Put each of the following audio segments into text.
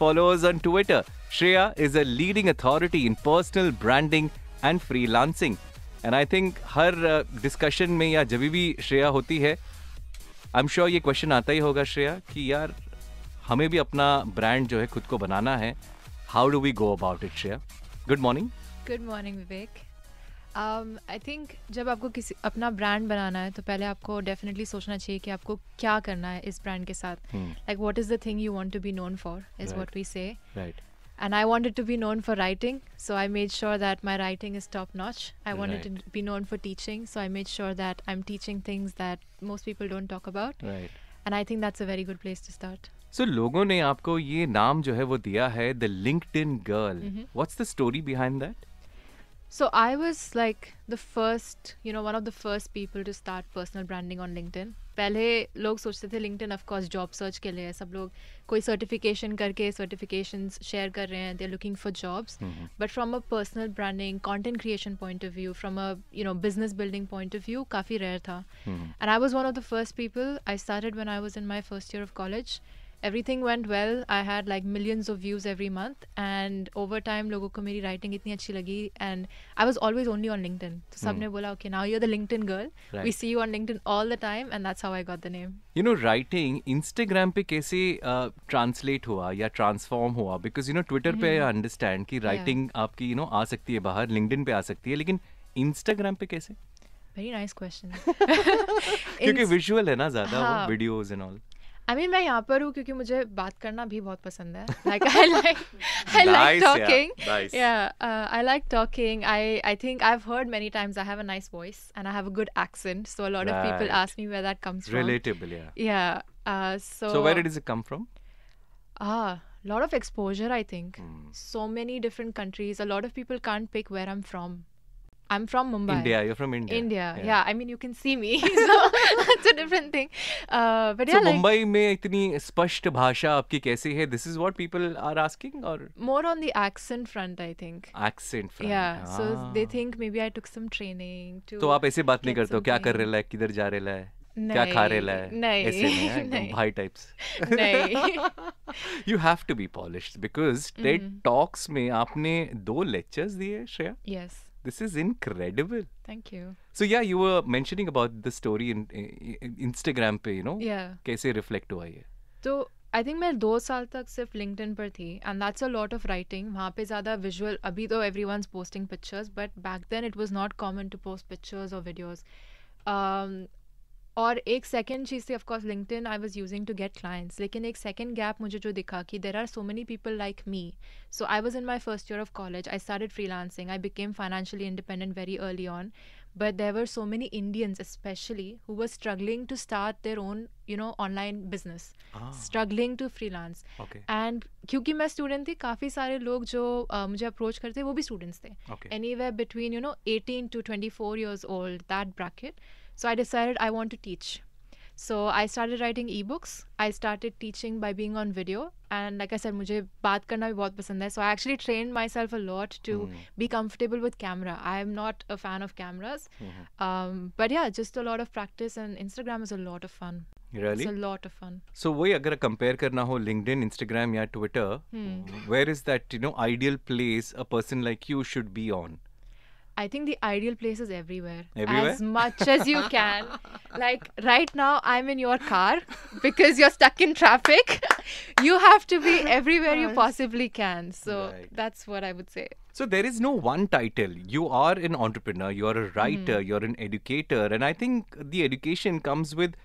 followers on Twitter. Shreya is a leading authority in personal branding and freelancing. And I think her discussion में या जब भी श्रेया होती है, I'm sure ये question आता ही होगा श्रेया कि यार हमें भी अपना brand जो है खुद को बनाना है. How do we go about it, Shreya? Good morning. Good morning, Vivek. I think जब आपको किसी अपना ब्रांड बनाना है तो पहले आपको डेफिनेटली सोचना चाहिए कि आपको क्या करना है इस ब्रांड के साथ. Like what is the thing you want to be known for is what we say. Right. And I wanted to be known for writing, so I made sure that my writing is top notch. I wanted to be known for teaching, so I made sure that I'm teaching things that most people don't talk about. Right. And I think that's a very good place to start. So लोगों ने आपको ये नाम जो है वो दिया है The LinkedIn Girl. What's the story behind that? So I was like the first, one of the first people to start personal branding on LinkedIn. पहले लोग सोचते थे LinkedIn of course job search के लिए है. सब लोग कोई certification करके certifications share कर रहे हैं. They're looking for jobs. But from a personal branding, content creation point of view, from a business building point of view, काफी rare था. And I was one of the first people. I started when I was in my first year of college. Everything went well. I had like millions of views every month, and over time लोगों को मेरी writing इतनी अच्छी लगी, and I was always only on LinkedIn. तो सबने बोला okay, now you're the LinkedIn girl. Right. We see you on LinkedIn all the time, and that's how I got the name. Writing Instagram पे कैसे translate हुआ या transform हुआ? Because Twitter पे I understand कि writing आपकी आ सकती है बाहर, LinkedIn पे आ सकती है, लेकिन Instagram पे कैसे? Very nice question. क्योंकि visual है ना ज़्यादा वो videos and all. I mean, मैं यहाँ पर हूँ क्योंकि मुझे बात करना भी बहुत पसंद है. Like I like talking. Yeah, nice. Yeah, I like talking. I think I've heard many times I have a nice voice and I have a good accent. So a lot of people ask me where that comes from. Relatable, yeah. Yeah. So where does it come from? A lot of exposure, I think. So many different countries. A lot of people can't pick where I'm from. I'm from Mumbai. India, you're from India. India, yeah. I mean, you can see me, so that's a different thing. But yeah, so Mumbai में इतनी स्पष्ट भाषा आपकी कैसी है? This is what people are asking, or more on the accent front, I think. Accent front. Yeah, so they think maybe I took some training to. तो आप ऐसे बात नहीं करते हो? क्या कर रहा है? किधर जा रहा है? क्या खा रहा है? नहीं, नहीं, भाई types. नहीं. You have to be polished because TED Talks में आपने 2 lectures दिए, Shreya? Yes. This is incredible. Thank you. So yeah, you were mentioning about the story in Instagram पे, Yeah. कैसे reflect हुआ ये? तो I think मैं 2 साल तक सिर्फ LinkedIn पर थी, and that's a lot of writing. वहाँ पे ज़्यादा visual. अभी तो everyone's posting pictures, but back then it was not common to post pictures or videos. और एक सेकेंड चीज़ थी, of course LinkedIn I was using to get clients, लेकिन एक सेकेंड गैप मुझे जो दिखा कि there are so many people like me. So I was in my first year of college. I started freelancing. I became financially independent very early on. But there were so many Indians especially who were struggling to start their own, online business. Struggling to freelance. Okay. And क्योंकि मैं student थी, काफ़ी सारे लोग जो मुझे approach करते वो भी students थे. Okay. Anywhere between, 18 to 24 years old, that bracket. So I decided I want to teach. So I started writing ebooks. I started teaching by being on video. And like I said, मुझे बात करना भी बहुत पसंद है. So I actually trained myself a lot to be comfortable with camera. I am not a fan of cameras. But yeah, just a lot of practice, and Instagram is a lot of fun. Really? It's a lot of fun. So वही अगर compare करना हो LinkedIn, Instagram या Twitter, where is that, ideal place a person like you should be on? I think the ideal place is everywhere. Everywhere? As much as you can. Like right now, I'm in your car because you're stuck in traffic. You have to be everywhere you possibly can. So that's what I would say. So there is no one title. You are an entrepreneur, you're a writer, you're an educator. And I think the education comes with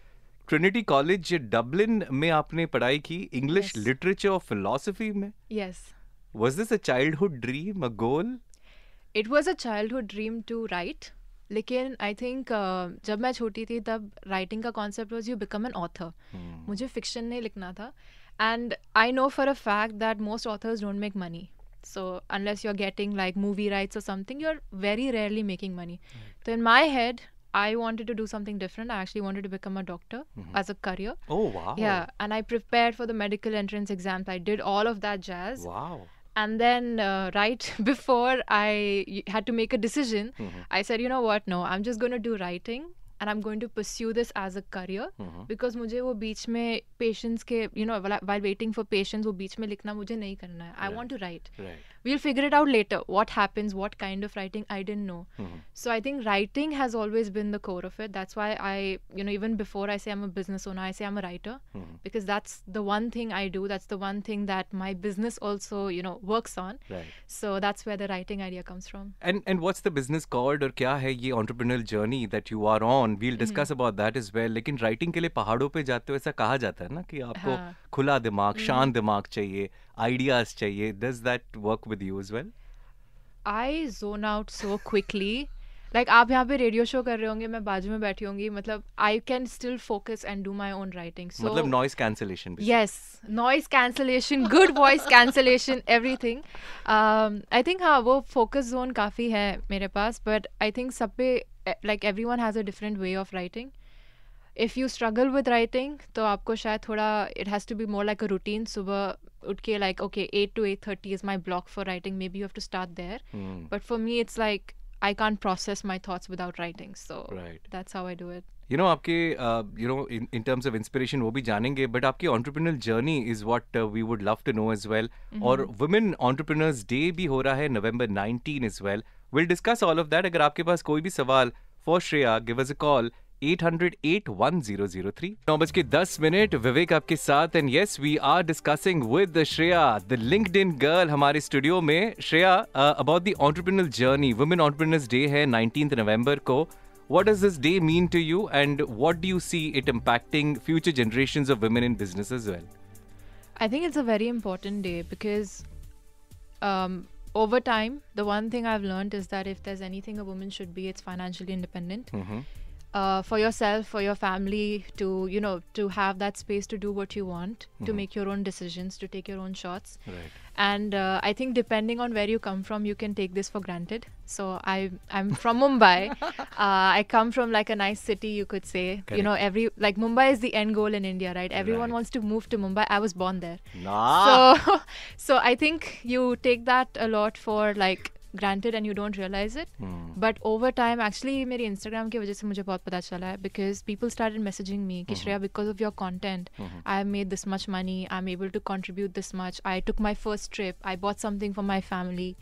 Trinity College, Dublin में आपने पढ़ाई की, English literature or philosophy में. Yes. Was this a childhood dream, a goal? It was a childhood dream to write. लेकिन I think जब मैं छोटी थी तब राइटिंग का concept was you become an author. मुझे फिक्शन नहीं लिखना था. And I know for a fact that most authors don't make money. So unless you're getting like movie rights or something, you're very rarely making money. So in my head, I wanted to do something different. I actually wanted to become a doctor as a career. Oh, wow. Yeah. And I prepared for the medical entrance exams. I did all of that jazz. Wow. And then right before I had to make a decision, I said, you know what? No, I'm just going to do writing. and I'm going to pursue this as a career, because मुझे वो बीच में patience के, you know, while waiting for patience, वो बीच में लिखना मुझे नहीं करना है. I want to write. We'll figure it out later. What happens, what kind of writing, I didn't know. So I think writing has always been the core of it. That's why I, you know, even before I say I'm a business owner, I say I'm a writer, because that's the one thing I do. That's the one thing that my business also, you know, works on. So that's where the writing idea comes from. And what's the business called, और क्या है ये entrepreneurial journey that you are on? We'll discuss about that as well. लेकिन writing के लिए पहाड़ों पे जाते हो ऐसा कहा जाता है ना कि आपको खुला दिमाग, शांत दिमाग चाहिए, ideas चाहिए. Does that work with you as well? I zone out so quickly. Like आप यहाँ पे रेडियो शो कर रहे होंगे, मैं बाजू में बैठी होंगी, मतलब I can still focus and do my own writing. So मतलब noise cancellation. Yes, noise cancellation, good voice cancellation, everything. I think हाँ वो focus zone काफ़ी है मेरे पास, but I think सब पे like everyone has a different way of writing. If you struggle with writing, तो आपको शायद थोड़ा it has to be more like a routine. सुबह उठ के like okay 8 to 8:30 is my block for writing. Maybe you have to start there. But for me it's like I can't process my thoughts without writing. So that's how I do it. You know, आपके you know in terms of inspiration वो भी जानेंगे, but आपकी entrepreneurial journey is what we would love to know as well. और Women Entrepreneurs Day भी हो रहा है November 19 as well. We'll discuss all of that. अगर आपके पास कोई भी सवाल for Shreya, give us a call. 800-81003. 9:10 विवेक आपके साथ, and yes, we are discussing with Shreya, the LinkedIn girl, हमारे स्टूडियो में. Shreya, about the entrepreneurial journey. Women Entrepreneurs Day है 19th November को. What does this day mean to you, and what do you see it impacting future generations of women in business as well? I think it's a very important day because over time, the one thing I've learned is that if there's anything a woman should be, it's financially independent. For yourself, for your family, to, you know, to have that space to do what you want, to make your own decisions, to take your own shots. And I think depending on where you come from, you can take this for granted. So I'm from Mumbai. I come from like a nice city, you could say. You know, like Mumbai is the end goal in India, right? Everyone wants to move to Mumbai. I was born there. So I think you take that a lot for like granted and you don't realize it. But over time, actually मेरी Instagram की वजह से मुझे बहुत पता चला है, because people started messaging me कि Shreya, because of your content, I have made this much money, I'm able to contribute this much, I took my first trip, I bought something for my family,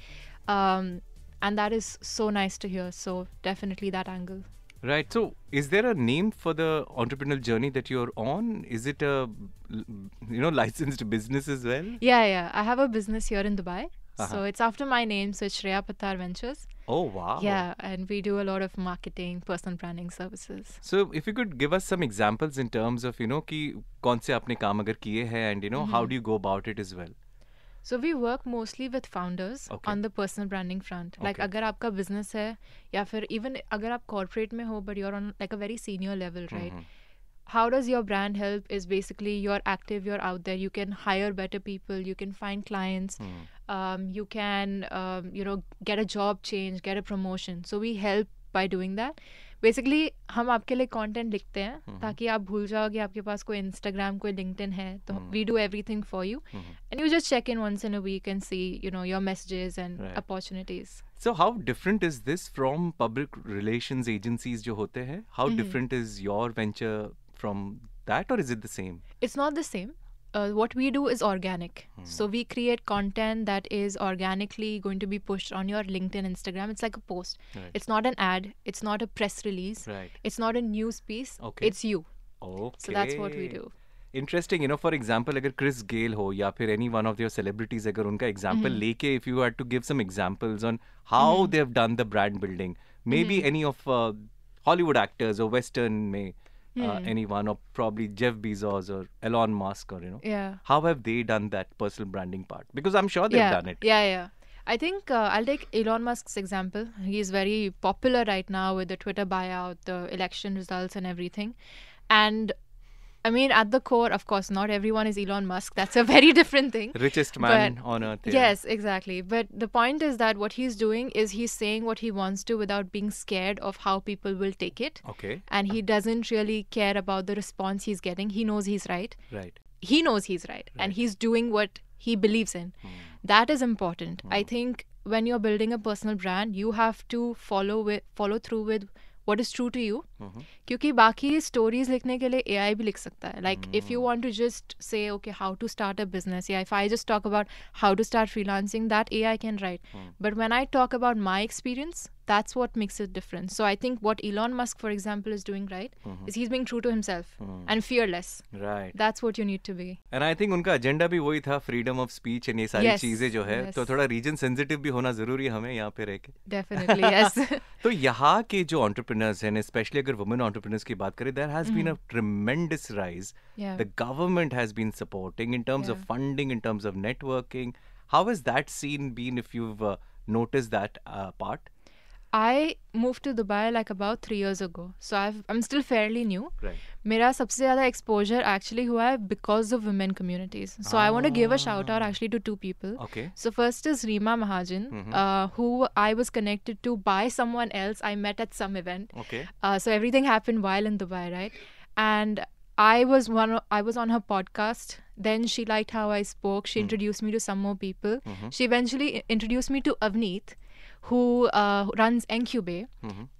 and that is so nice to hear. So definitely that angle. Right. So is there a name for the entrepreneurial journey that you're on? Is it a, you know, licensed business as well? Yeah. I have a business here in Dubai. So it's after my name, so it's Shreya Pattar Ventures. Oh, wow. Yeah, and we do a lot of marketing, personal branding services. So if you could give us some examples in terms of, you know, कि कौन से आपने काम अगर किए हैं, and, you know, how do you go about it as well? So we work mostly with founders on the personal branding front. Like अगर आपका business है, या फिर even अगर आप corporate में हो, but you're on like a very senior level, right? How does your brand help is basically you're active, you're out there, you can hire better people, you can find clients, you can, you know, get a job change, get a promotion. So we help by doing that. Basically, हम आपके लिए content लिखते हैं ताकि आप भूल जाओ कि आपके पास कोई Instagram, कोई LinkedIn है. तो we do everything for you. And you just check in once in a week and see, you know, your messages and opportunities. So how different is this from public relations agencies जो होते हैं? How different is your venture from that, or is it the same? It's not the same. What we do is organic. So we create content that is organically going to be pushed on your LinkedIn, Instagram. It's like a post. It's not an ad. It's not a press release. It's not a news piece. It's you. So that's what we do. Interesting. You know, for example, अगर Chris Gale हो या फिर any one of your celebrities, अगर उनका example लेके, if you had to give some examples on how they've done the brand building, maybe any of Hollywood actors or Western में, anyone, or probably Jeff Bezos or Elon Musk, or, you know, how have they done that personal branding part? Because I'm sure they've done it. Yeah. I think I'll take Elon Musk's example. He's very popular right now with the Twitter buyout, the election results and everything. And I mean, at the core, of course, not everyone is Elon Musk. That's a very different thing. Richest man on earth. Yes, exactly. But the point is that what he's doing is he's saying what he wants to without being scared of how people will take it. And he doesn't really care about the response he's getting. He knows he's right. He knows he's right. And he's doing what he believes in. That is important. I think when you're building a personal brand, you have to follow through with what is true to you. Mhm. क्योंकि बाकी stories लिखने के लिए AI भी लिख सकता है. Like if you want to just say, okay, how to start a business, yeah, if I just talk about how to start freelancing, that AI can write. But when I talk about my experience, that's what makes it different. So I think what Elon Musk, for example, is doing right is he's being true to himself and fearless. Right. That's what you need to be. And I think उनका agenda भी वही था, freedom of speech and ये सारी Yes, चीजें जो है, yes. तो थोड़ा रीजन सेंसिटिव भी होना जरूरी है हमें यहाँ पे रह के. Definitely, yes. तो यहाँ के जो एंटरप्रेन्योर्स हैं, स्पेशली अगर वुमेन एंटरप्रेन्योर्स की बात करें, there has been a tremendous rise. Yeah. The government has been supporting in terms of Yeah. funding, in terms of networking. How has that scene been, if you've noticed that part? I moved to Dubai like about 3 years ago. So I'm still fairly new. Right. मेरा सबसे ज़्यादा exposure actually हुआ है because of women communities. So I want to give a shout out actually to 2 people. Okay. So first is Reema Mahajan, who I was connected to by someone else I met at some event. Okay. So everything happened while in Dubai, right? And I was on her podcast. Then she liked how I spoke. She introduced me to some more people. She eventually introduced me to Avneet, who runs Incubate.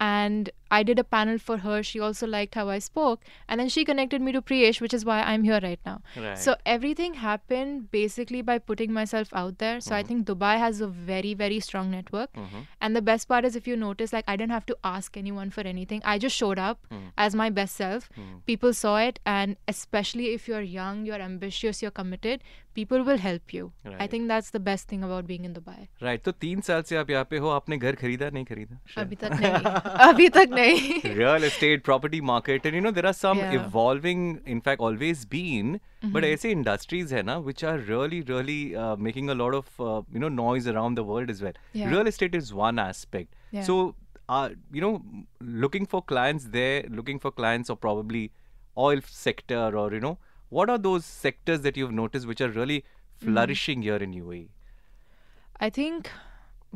And I did a panel for her. She also liked how I spoke. And then she connected me to Priyesh, which is why I'm here right now. Right. So everything happened basically by putting myself out there. So I think Dubai has a very, very strong network. And the best part is, if you notice, like I didn't have to ask anyone for anything. I just showed up as my best self. People saw it. And especially if you're young, you're ambitious, you're committed, people will help you. I Right. think that's the best thing about being in Dubai. Right. तो 3 साल से आप यहाँ पे हो, आपने घर खरीदा नहीं खरीदा? अभी तक नहीं. अभी तक नहीं. Real estate, property market, and there are some Yeah. evolving, in fact always been, but ऐसे industries है ना which are really making a lot of noise around the world as well. Yeah. Real estate is one aspect. Yeah. So looking for clients there, looking for clients or probably oil sector, or what are those sectors that you've noticed which are really flourishing here in UAE? I think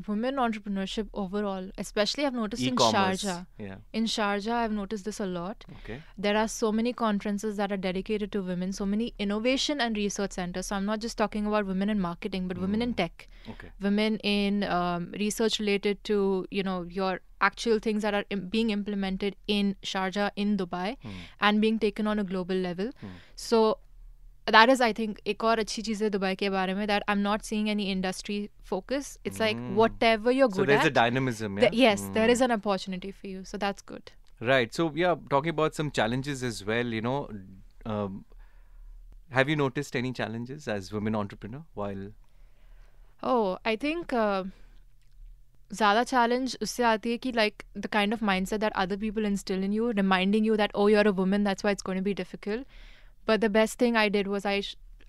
women entrepreneurship overall, especially I've noticed in E-commerce. Sharjah. Yeah. In Sharjah, I've noticed this a lot. Okay. There are so many conferences that are dedicated to women, so many innovation and research centers. So I'm not just talking about women in marketing, but women in tech, Okay. women in research related to, your actual things that are being implemented in Sharjah, in Dubai, and being taken on a global level. So that is, I think, एक और अच्छी चीज़ है Dubai के बारे में, that I'm not seeing any industry focus. It's like whatever you're So good there's at. a dynamism, yeah? Yes, there is an opportunity for you. So that's good. Right. So, yeah, talking about some challenges as well, have you noticed any challenges as women entrepreneur while... Oh, I think ज़्यादा challenge उससे आती है कि like the kind of mindset that other people instill in you, reminding you that, oh, you're a woman, that's why it's going to be difficult. But the best thing I did was I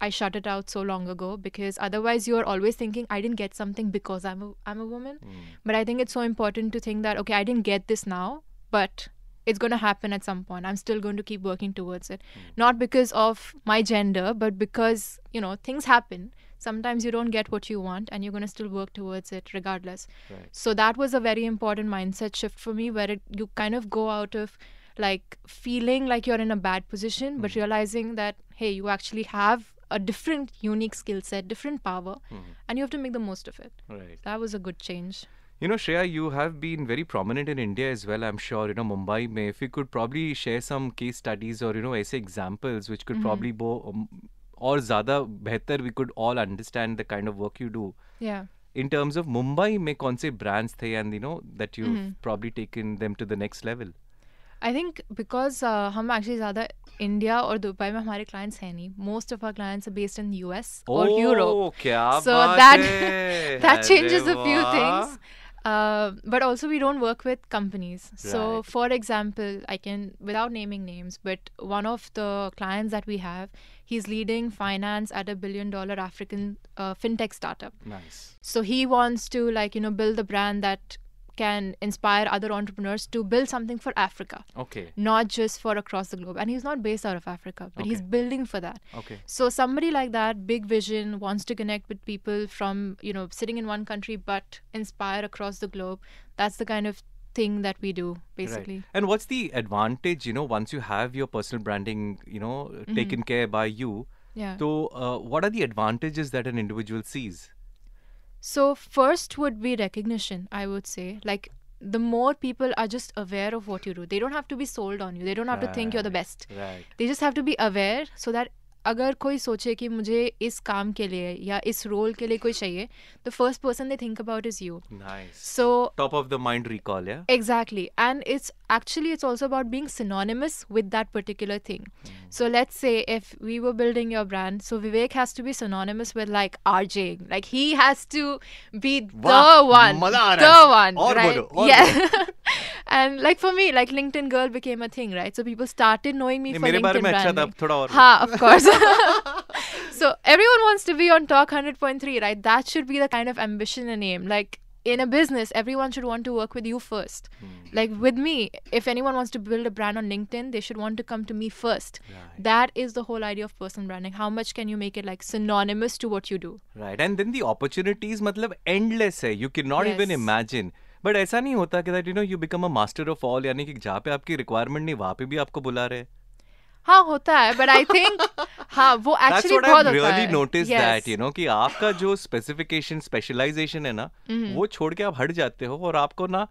shut it out so long ago, because otherwise you're always thinking, I didn't get something because I'm a woman. But I think it's so important to think that, okay, I didn't get this now, but it's going to happen at some point. I'm still going to keep working towards it. Not because of my gender, but because, things happen. Sometimes you don't get what you want, and you're going to still work towards it regardless. Right. So that was a very important mindset shift for me, where you kind of go out of like feeling like you're in a bad position, but realizing that, hey, you actually have a different unique skill set, different power, and you have to make the most of it. Right. That was a good change. Shreya, you have been very prominent in India as well, I'm sure. Mumbai mein, if you could probably share some case studies or, ऐसे examples which could probably और ज़्यादा बेहतर, we could all understand the kind of work you do. Yeah. In terms of Mumbai में कौन से brands थे, and that you've probably taken them to the next level? I think because हम actually ज़्यादा India और Dubai में हमारे clients हैं नहीं. Most of our clients are based in US or Europe. क्या So बात that है! that changes a अरे few वाह! things. But also we don't work with companies. So Right. for example, I can, without naming names, but one of the clients that we have, he's leading finance at $1 billion African fintech startup. Nice. So he wants to build a brand that can inspire other entrepreneurs to build something for Africa, Okay. not just for across the globe. And he's not based out of Africa, but he's Okay. building for that. Okay. So somebody like that, big vision, wants to connect with people from, sitting in one country, but inspire across the globe. That's the kind of thing that we do, basically. Right. And what's the advantage, once you have your personal branding, taken care by you? Yeah. So, what are the advantages that an individual sees? So first would be recognition, I would say. Like the more people are just aware of what you do. They don't have to be sold on you. They don't have to think you're the best. Right. They just have to be aware so that अगर कोई सोचे कि मुझे इस काम के लिए या इस रोल के लिए कोई चाहिए, the first person they think about is you. Nice. So Top of the mind recall, yeah? exactly. And it's also about being synonymous with that particular thing. So let's say if we were building your brand, so Vivek has to be synonymous with like RJing. Like he has to be the one. मजा आ The रहा है। one. और right? बोलो, और Yeah. And like for me, like LinkedIn Girl became a thing, right? So people started knowing me नहीं, for मेरे बारे LinkedIn में अच्छा था, branding. अब थोड़ा और Ha, of course. So everyone wants to be on Talk 100.3, right? That should be the kind of ambition and aim. Like in a business, everyone should want to work with you first. Like with me, if anyone wants to build a brand on LinkedIn, they should want to come to me first. Right. That is the whole idea of personal branding. How much can you make it like synonymous to what you do? Right. And then the opportunities मतलब endless है. You cannot even Yes. imagine. But ऐसा नहीं होता कि that you know you become a master of all, यानी कि जहाँ पे आपकी requirement नहीं वहाँ पे भी आपको बुला रहे हैं. हाँ होता है, but I think हाँ वो That's actually what बहुत I've होता really है. noticed Yes. that, you know, कि आपका जो specification, specialization है ना, वो छोड़ के आप हट जाते हो और आपको ना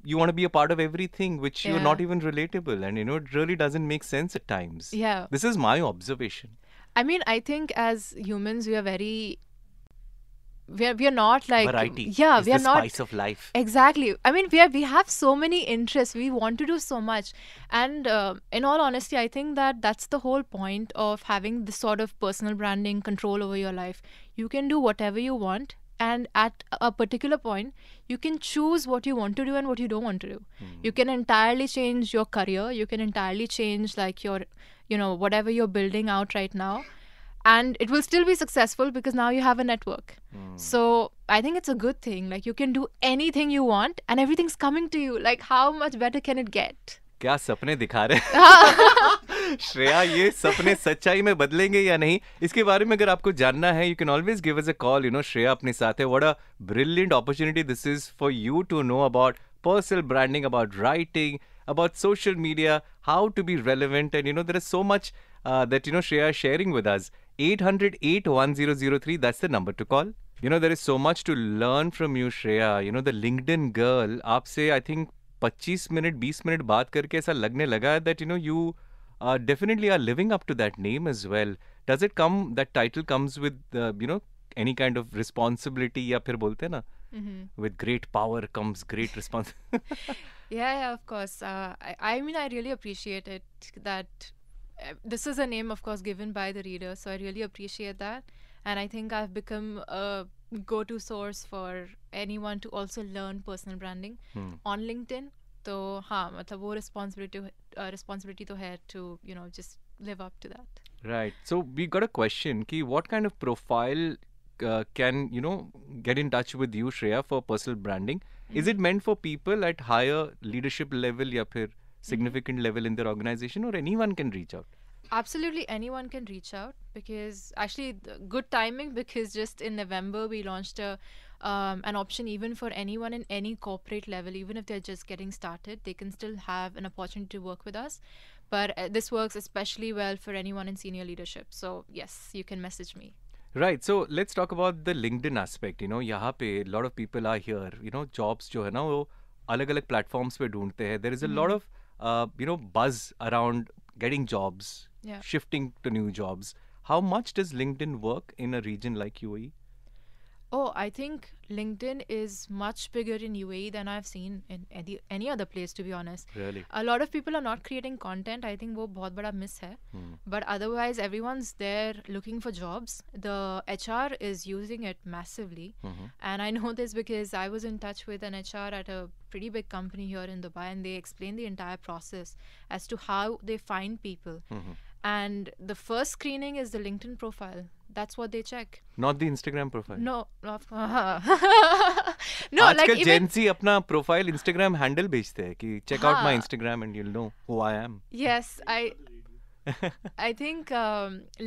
you want to be a part of everything which you're Yeah. not even relatable, and you know it really doesn't make sense at times. Yeah. This is my observation. I mean, I think as humans, we are very. We are not like. Variety Yeah, is we are the not. spice of life. Exactly. I mean, we have so many interests. We want to do so much, and in all honesty, I think that that's the whole point of having this sort of personal branding, control over your life. You can do whatever you want, and at a particular point, you can choose what you want to do and what you don't want to do. You can entirely change your career. You can entirely change like your, whatever you're building out right now. And it will still be successful because now you have a network. So I think it's a good thing. Like you can do anything you want and everything's coming to you. Like how much better can it get? क्या सपने दिखा रहे हैं श्रेया, ये सपने सच्चाई में बदलेंगे या नहीं, इसके बारे में अगर आपको जानना है, you can always give us a call. You know Shreya अपने साथ है. What a brilliant opportunity this is for you to know about personal branding, about writing, about social media, how to be relevant, and you know there is so much that you know Shreya is sharing with us. 800-81003, that's the number to call. You know there is so much to learn from you, Shreya. You know the LinkedIn girl, आपसे I think 25 minute 20 minute बात करके ऐसा लगने लगा that you know you definitely are living up to that name as well. Does it come, that title comes with you know any kind of responsibility, या फिर बोलते हैं ना with great power comes great responsibility? Yeah, of course. I mean, I really appreciate it that this is a name, of course, given by the reader. So I really appreciate that. And I think I've become a go-to source for anyone to also learn personal branding on LinkedIn. So, हाँ, मतलब वो responsibility तो है to, you know, just live up to that. Right. So we got a question ki what kind of profile can you know get in touch with you, Shreya, for personal branding? Is it meant for people at higher leadership level या फिर significant level in their organization, or anyone can reach out? Absolutely anyone can reach out, because actually good timing, because just in November we launched an option even for anyone in any corporate level. Even if they're just getting started, they can still have an opportunity to work with us. But this works especially well for anyone in senior leadership. So yes, you can message me. Right. So let's talk about the LinkedIn aspect. You know, यहाँ पे a lot of people are here. You know, jobs जो है ना वो अलग-अलग platforms पे ढूंढते हैं. There is a lot of you know buzz around getting jobs, shifting to new jobs. How much does LinkedIn work in a region like UAE? Oh, I think LinkedIn is much bigger in UAE than I've seen in any other place, to be honest. Really? A lot of people are not creating content. I think वो बहुत बड़ा miss है. But otherwise, everyone's there looking for jobs. The HR is using it massively. And I know this because I was in touch with an HR at a pretty big company here in Dubai, and they explained the entire process as to how they find people. And the first screening is the LinkedIn profile. That's what they check. Not the Instagram profile. No, no, आजकल like even Gen Z अपना profile Instagram handle भेजते हैं कि check out my Instagram and you'll know who I am. yes, I think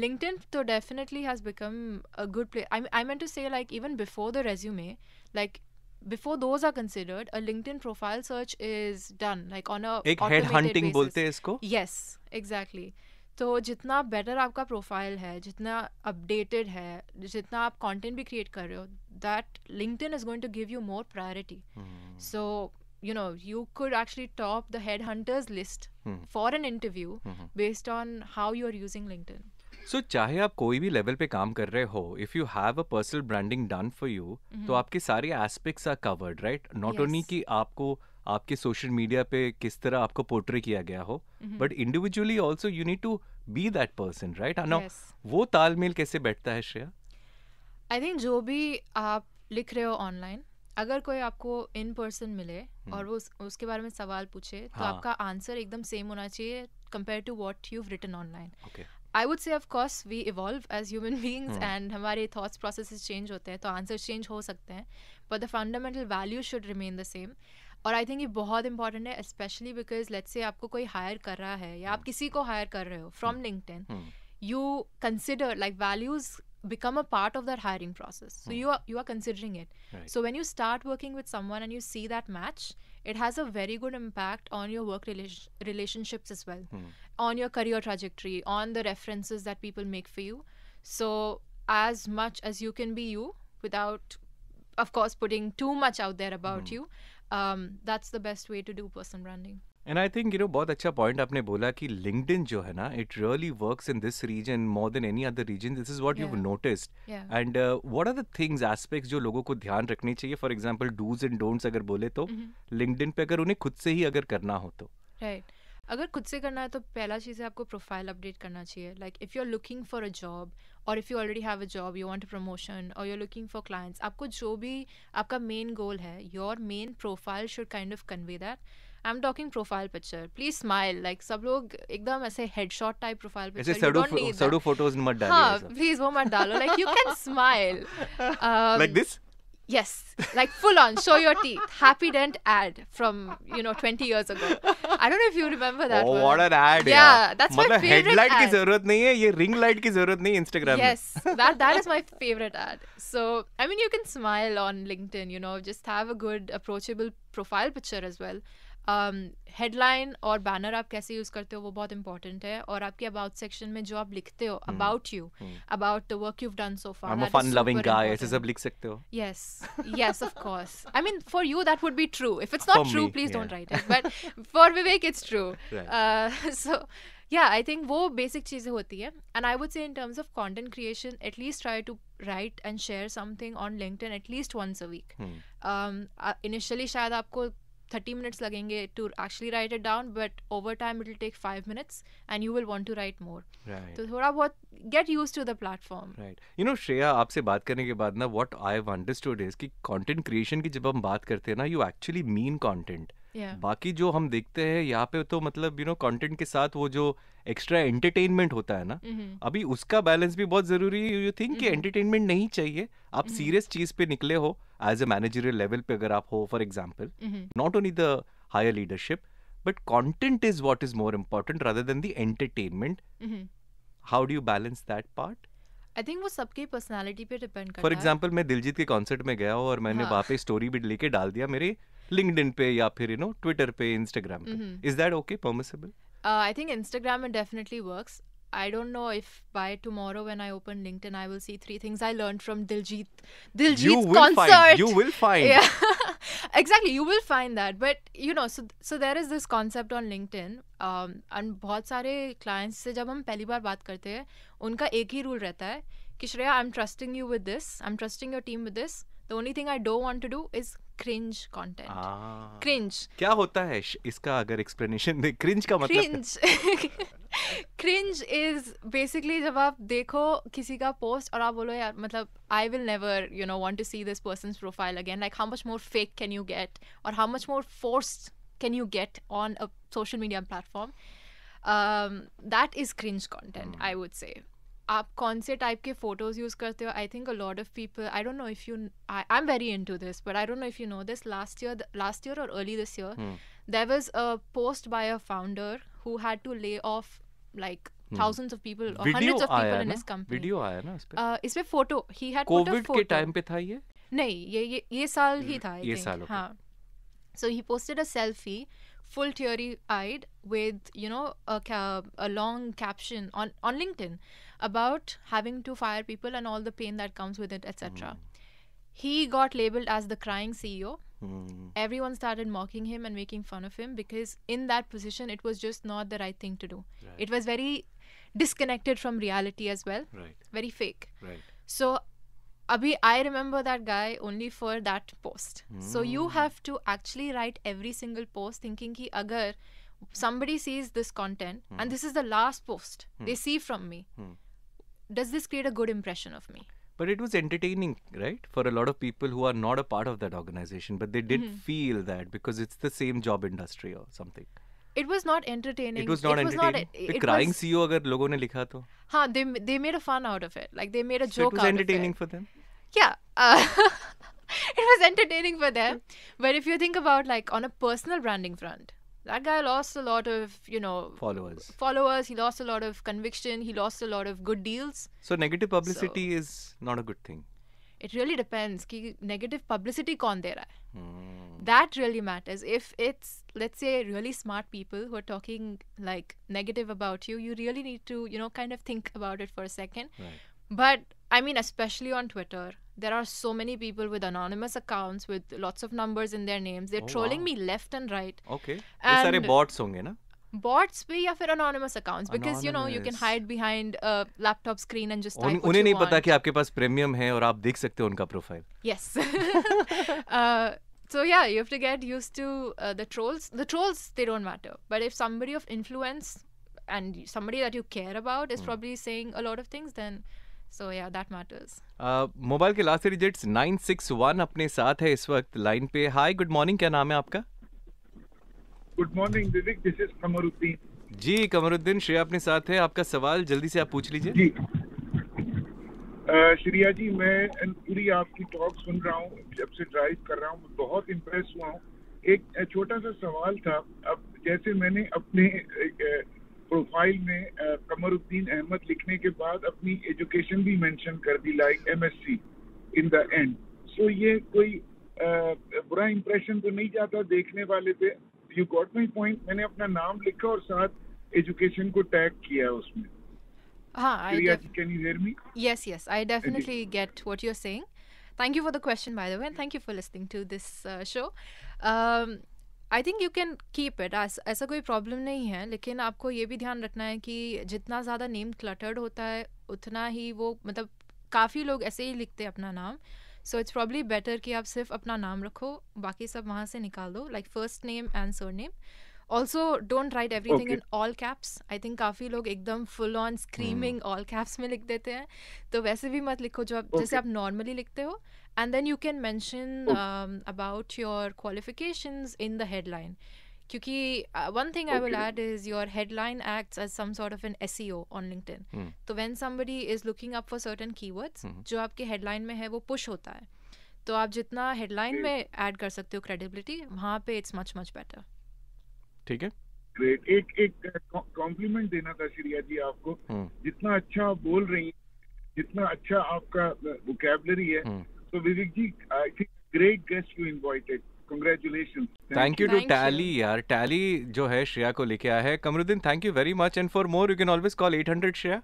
LinkedIn though definitely has become a good place. I meant to say, like, even before the resume, like before those are considered, a LinkedIn profile search is done like on a एक head automated hunting basis. बोलते हैं इसको. Yes, exactly. तो जितना better आपका profile है, जितना updated है, जितना आप कंटेंट भी क्रिएट कर रहे हो, that LinkedIn is going to give you more priority. So you could actually top the headhunters list for an interview based on how you're using LinkedIn. So चाहे आप कोई भी लेवल पे काम कर रहे हो, if you have a personal branding done for you, तो आपके सारे aspects are covered, right? Not only कि आपको आपके सोशल मीडिया पे किस तरह आपको पोर्ट्रे किया गया हो, but individually also you need to be that person, right? वो तालमेल कैसे बैठता है श्रेया? आई थिंक जो भी आप लिख रहे हो ऑनलाइन, अगर कोई आपको इन पर्सन मिले और वो उसके बारे में सवाल पूछे, तो आपका आंसर एकदम सेम होना चाहिए compare to what you've written online. I would say of course we evolve as human beings and हमारे thoughts processes change होते हैं, तो आंसर्स चेंज हो सकते हैं, but the fundamental value should remain the same. और आई थिंक ये बहुत इंपॉर्टेंट है, स्पेशली बिकॉज लेट्स से आपको कोई हायर कर रहा है या आप किसी को हायर कर रहे हो from LinkedIn, you consider like values become a part of that hiring process, so you are considering it, right. So when you start working with someone and you see that match, it has a very good impact on your work relationships as well, on your career trajectory, on the references that people make for you. So as much as you can be you without of course putting too much out there about you, that's the best way to do personal branding. And I think बहुत अच्छा point आपने बोला कि LinkedIn जो है ना, it really works in this region more than any other region. This is what you've noticed. And what are the things, aspects जो लोगों को ध्यान रखने चाहिए? For example, do's and don'ts अगर बोले तो LinkedIn पे अगर उन्हें खुद से ही अगर करना हो तो. Right. अगर खुद से करना है तो पहला चीज़ है आपको प्रोफाइल अपडेट करना चाहिए. Like if you are looking for a job, or if you already have a job, you want a promotion, or you are looking for clients, आपको जो भी आपका मेन गोल है, your main profile should kind of convey that. I am talking profile picture. Please smile. Like सब लोग एकदम ऐसे headshot type profile picture, सड़ू फोटोज मत डालिए. हाँ, प्लीज वो मत डालो. Like you can smile like this. Yes, like full on, show your teeth. Happy Dent ad from 20 years ago. I don't know if you remember that. Oh, what an ad! Yeah, that's my favorite headlight ad. की जरूरत नहीं है, ये ring light की जरूरत नहीं Instagram में. Yes, that is my favorite ad. So I mean, you can smile on LinkedIn. Just have a good, approachable profile picture as well. Headline और बैनर आप कैसे यूज करते हो वो बहुत इंपॉर्टेंट है. और आपके अबाउट सेक्शन में जो आप लिखते हो about you, about the work you have done so far, I'm a fun loving guy, ऐसे सब लिख सकते हो. yes of course. I mean for you that would be true. If it's not for true, me, please don't write it, but for Vivek it's true. Right. So yeah, I think वो basic चीज़ें होती है. And I would say in terms of content creation, at least try to write and share something on LinkedIn at least once a week. Initially शायद आपको 30 minutes लगेंगे to actually write it down, but over time it will take 5 minutes and you will want to write more. Right. तो थोड़ा बहुत get used to the platform. Right. Shreya, आपसे बात करने के बाद ना what I've understood is कि content creation की जब हम बात करते हैं ना, you actually mean content. बाकी जो हम देखते हैं यहाँ पे तो मतलब कंटेंट के साथ वो जो एक्स्ट्रा एंटरटेनमेंट होता है ना, अभी उसका बैलेंस भी बहुत जरूरी है. यू थिंक कि एंटरटेनमेंट नहीं चाहिए, आप सीरियस चीज पे निकले हो एज अ मैनेजरियल लेवल पे अगर आप हो, for example, not only the higher leadership, but content is what is more important rather than the entertainment. How do you balance that part? I think वो सबकी पर्सनालिटी पे depend करता है. For example मैं दिलजीत के कॉन्सर्ट में गया और मैंने वहाँ पे स्टोरी भी लेके डाल दिया मेरे LinkedIn पे या फिर ट्विटर पे, Instagram पे. Is that okay, permissible? I think Instagram it definitely works. I don't know if by tomorrow when I open LinkedIn I will see 3 things I learned from Diljit's concert. You will find. Yeah. Exactly, you will find that. But so there is this concept on LinkedIn. And बहुत सारे clients से जब हम पहली बार बात करते हैं, उनका एक ही रूल रहता है कि Shreya, I'm trusting you with this. I'm trusting your team with this. The only thing I don't want to do is cringe content. Cringe. क्या होता है इसका अगर explanation दे? Cringe का मतलब? Cringe is basically जब आप देखो किसी का post और आप बोलो यार, मतलब I will never want to see this person's profile again. Like how much more fake can you get, or how much more forced can you get on a social media platform? That is cringe content, I would say. आप कौन से type के photos use करते हो? I think a lot of people, I don't know if you, I am very into this, but I don't know if you know this, last year और early this year there was a post by a founder who had to lay off like thousands of people or hundreds of people in his company. Video आया ना इस पे photo, he had put a Covid के time पे था ये? नहीं, ये साल ही था, ये साल. हाँ. So he posted a selfie full teary-eyed with, you know, a long caption on LinkedIn about having to fire people and all the pain that comes with it, etc. He got labeled as the crying CEO. Everyone started mocking him and making fun of him because in that position it was just not the right thing to do. Right. It was very disconnected from reality as well. Right. Very fake. Right. So Abhi, I remember that guy only for that post. So you have to actually write every single post thinking ki agar somebody sees this content and this is the last post they see from me, does this create a good impression of me? But it was entertaining, right? For a lot of people who are not a part of that organization, but they did feel that because it's the same job industry or something. It was not entertaining. It was not entertaining. It crying was, CEO अगर लोगों ने लिखा तो. हाँ, they made a fun out of it. Like they made a So joke it was out entertaining of it. for them. Yeah. It was entertaining for them. But if you think about like on a personal branding front, that guy lost a lot of, you know, Followers. He lost a lot of conviction. He lost a lot of good deals. So negative publicity is not a good thing. It really depends कि negative publicity कौन दे रहा है. That really matters. If it's, let's say, really smart people who are talking like negative about you, you really need to, you know, kind of think about it for a second. Right. But I mean, especially on Twitter, there are so many people with anonymous accounts with lots of numbers in their names. They're trolling me left and right. Okay. ये सारे bots होंगे ना? Bots पे या फिर anonymous accounts because you know you can hide behind a laptop screen and just type what उन्हें you नहीं want. पता कि आपके पास प्रीमियम है और आप देख सकते हो उनका profile. Yes. So yeah, you have to get used to the trolls. The trolls, they don't matter. But if somebody of influence and somebody that you care about is probably saying a lot of things, then so yeah, that matters. Mobile के last digits 961 अपने साथ है इस वक्त line पे. हाय, good morning, क्या नाम है आपका? Good morning Vivek, this is Kamruddin. जी कमरुद्दीन, श्रेया अपने साथ है. आपका सवाल जल्दी से आप पूछ लीजिए. जी श्रेया जी, मैं पूरी आपकी टॉक सुन रहा हूँ जब से ड्राइव कर रहा हूँ. बहुत इम्प्रेस हुआ हूँ. एक छोटा सा सवाल था. अब जैसे मैंने अपने प्रोफाइल में कमरुद्दीन अहमद लिखने के बाद अपनी एजुकेशन भी मेंशन कर दी, like MSc in the end. So ये कोई बुरा इम्प्रेशन तो नहीं जाता देखने वाले पे? You got my point. मैंने अपना नाम लिखा और साथ एजुकेशन को टैग किया उसमें. Can you hear me? Yes, I definitely get what you're saying. Thank you for the question, by the way, and thank you for listening to this show. I think you can keep it. ऐसा कोई problem नहीं है, लेकिन आपको ये भी ध्यान रखना है कि जितना ज़्यादा नेम क्लटर्ड होता है उतना ही वो, मतलब काफ़ी लोग ऐसे ही लिखते हैं अपना नाम. सो इट्स प्रॉब्ली बेटर कि आप सिर्फ अपना नाम रखो, बाकी सब वहाँ से निकाल दो, like first name and surname. Also, don't write everything in all caps. I think काफ़ी लोग एकदम full on screaming all caps में लिख देते हैं. तो वैसे भी मत लिखो जो जैसे आप normally लिखते हो. And then you can mention about your qualifications in the headline. क्योंकि one thing I will add is your headline acts as some sort of an SEO on LinkedIn. तो when somebody is looking up for certain keywords, जो आपके headline में है वो push होता है. तो आप जितना headline में add कर सकते हो credibility, वहाँ पे it's much better. ठीक है. ग्रेट. एक कॉम्प्लीमेंट देना था श्रेया जी आपको. जितना अच्छा आप बोल रही हैं, जितना अच्छा आपका वोकैबुलरी है, तो Vivek ji I think great guest you invited. Congratulations. Thank you to Tally यार. टैली जो है श्रेया को लेके आया है. Kamruddin, thank you very much, and for more you can always call 800 Shreya.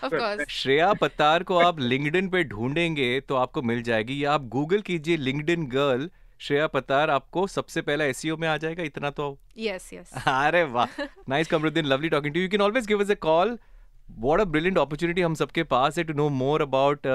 Of course. Shreya Patar को आप लिंक्डइन पे ढूंढेंगे तो आपको मिल जाएगी, या आप गूगल कीजिए लिंक्डइन गर्ल श्रेया पतार, आपको सबसे पहला एसईओ में आ जाएगा. इतना तो yes. अरे वाह, nice Kamruddin, lovely talking to you. Can always give us a call. What a brilliant opportunity हम सबके पास है to know more about